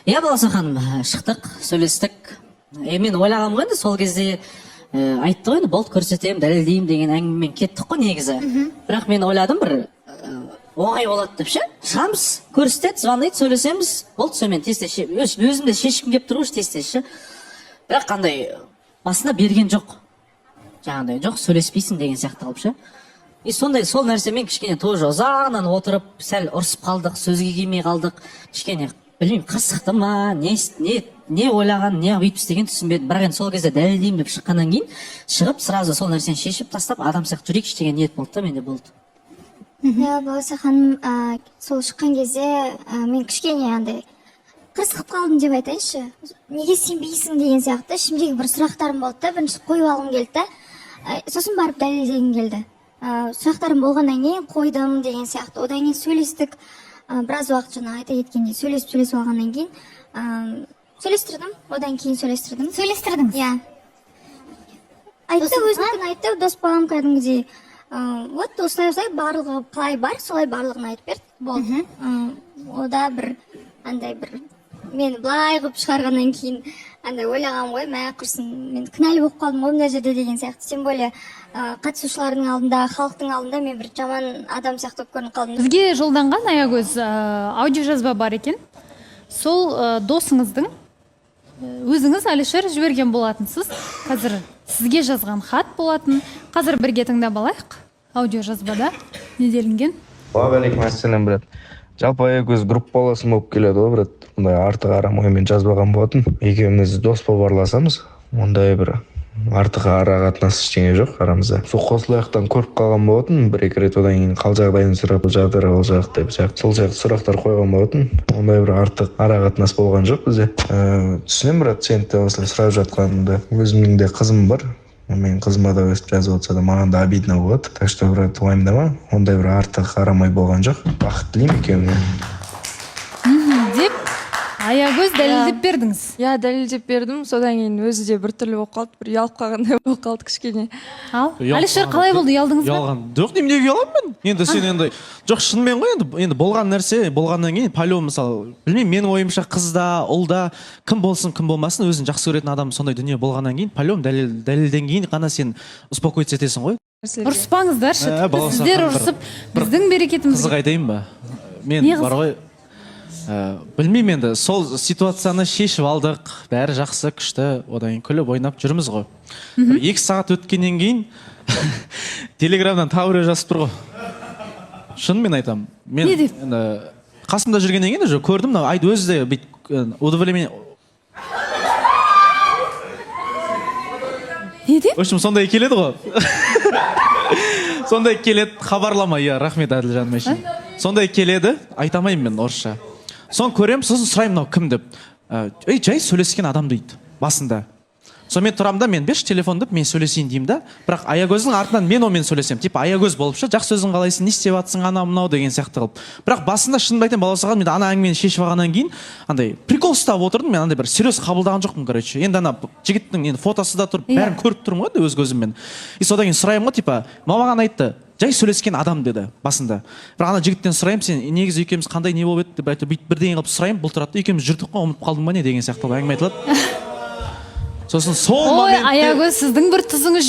Иә, Балауса ханым, шықтық, сөйлестік. Мен ойлағам ғой енді сол кезде айтты ғой енді болды көрсетемін, дәлелдеймін деген әңгімемен кеттік қой негізі. Бірақ мен ойладым бір оңай болады деп ше. Шығамыз, көрсетеді, звондайды, сөйлесеміз. Болды сонымен тез-тез өзім де шешкім келіп тұр ғой тез-тез ше. Бірақ қандай басына берген жоқ. Жаңағыдай жоқ сөйлеспейсің деген сияқты қылып ше. И сондай сол нәрсемен кішкене тоже ұзағынан отырып, сәл ұрсып қалдық, сөзге келмей қалдық. Кішкене білмеймін, қырсықты ма, не ойлаған, не бүйтіп істеген түсінбедім. Бірақ енді сол кезде дәлелдеймін деп шыққаннан кейін шығып, сразу сол нәрсені шешіп тастап, адам сияқты жүрейікші деген ниет болды да, менде болды. Иә, Балауса ханым, сол шыққан кезде мен кішкене андай қырсығып қалдым деп айтайыншы. Неге сенбейсің деген сияқты ішімдегі бір сұрақтарым болды да, бірінші қойып алғым келді да, сосын барып дәлелдегім келді. Сұрақтарым болғаннан кейін қойдым деген сияқты. Одан кейін сөйлестік, біраз уақыт жаңа айта кеткендей сөйлесіп алғаннан кейін сөйлестірдім, одан кейін сөйлестірдім. Сөйлестірдіңіз? Иә. Айтты, өзінікін айтты, дос балам кәдімгідей. Вот осылай барлығы қалай бар, солай барлығын айтып берді. Болды. Ода бір андай бір мені былай қылып шығарғаннан кейін андай ойлағам ғой, мә құрсын, мен кінәлі болып қалдым ғой мына жерде деген сияқты. Тем более қатысушылардың алдында, халықтың алдында мен бір жаман адам сияқты болып көрініп қалдым. Бізге жолданған Аягөз аудиожазба бар екен. Сол досыңыздың өзіңіз Алишер жіберген болатынсыз. Қазір сізге жазған хат болатын. Қазір бірге тыңдап алайық. Аудиожазбада не делінген? Уағалейкумассалам, брат. Жалпы Аягөз группаласым болып келеді ғой, брат. Ондай артық арам оймен жазбаған болатын. Екеуміз дос болып араласамыз. Ондай бір артық ара қатынас ештеңе жоқ арамызда. Сол қосылаяқтан көріп қалған болатын. Бір-екі рет одан кейін қал жағдайын сұрап, жатыр ол жақ деп сол сияқты сұрақтар қойған болатын. Ондай бір артық ара қатынас болған жоқ бізде. Түсінемін, брат, сен де осылай сұрап жатқаныңды. Өзімнің де қызым бар. Мен қызыма да өстіп жазып отырса да маған да обидно болады. Так что, брат, уайымдама. Ондай бір артық арамай болған жоқ. Бақыт тілеймін екеуіңе. Деп Аягөз дәлелдеп бердіңіз. Иә, дәлелдеп бердім. Содан кейін өзі де біртүрлі болып қалды, бір ұялып қалғандай болып қалды кішкене. Ал, Алишер қалай болды, ұялдыңыз ба? Ұялған. Жоқ, неге ұяламын мен? Енді сен енді жоқ, шынымен ғой, енді болған нәрсе болғаннан кейін палео мысалы, білмеймін, менің ойымша қызда, ұлда кім болсын, кім болмасын, өзін жақсы көретін адам сондай дүние болғаннан кейін палео дәлелден кейін ғана сен успокоиться етесің ғой. Ұрыспаңыздаршы. Сіздер ұрысып, біздің берекетіміз. Қызық айтайын ба? Мен бар ғой, білмеймін, енді сол ситуацияны шешіп алдық, бәрі жақсы, күшті, одан кейін күліп ойнап жүрміз ғой. 2 сағат өткеннен кейін телеграмдан тағы біреу жазып тұр ғой. Шынымен айтамын. Мен қасымда жүргеннен кейін көрдім, айды өзі де бүйтіп удовлетворение. Не деп? В общем, сондай келеді ғой. Сондай келеді, хабарлама, иә, рахмет Әділжан Мәшин. Сондай келеді, айтамаймын мен орысша. Сон көрем, сосын сұраймын, мынау кім деп. Жай сөйлескен адам дейді, басында. Сон мен тұрамда, мен берші телефон деп, мен сөйлесейін деймін да. Бірақ Аягөздің артынан мен омен сөйлесем. Типа Аягөз болып ше, жақсы өзің қалайсың, не істеп жатсың, ана мынау деген сияқты қылып. Бірақ басында шынымды айтайын, Балауса, мен ана әңгімені шешіп алғаннан кейін, андай прикол ұстап отырдым, мен андай бір серьез қабылдаған жоқпын, короче. Енді ана жігіттің енді фотосы да тұр, бәрін көріп тұрмын ғой өз көзіммен. И содан кейін сұраймын ғой, типа, маған айтты, жай сөйлескен адам деді басында. Бірақ ана жігіттен сұраймын, сен негізі екеуміз қандай не болып еді деп айтып, бірдеңе қылып сұраймын, бұл тұрады, екеуміз жүрдік қой, ұмытып қалдым ба не деген сияқты әңгіме айтылады. Сосын сол моментте Ой, Аягөз, сіздің бір тұзыңыз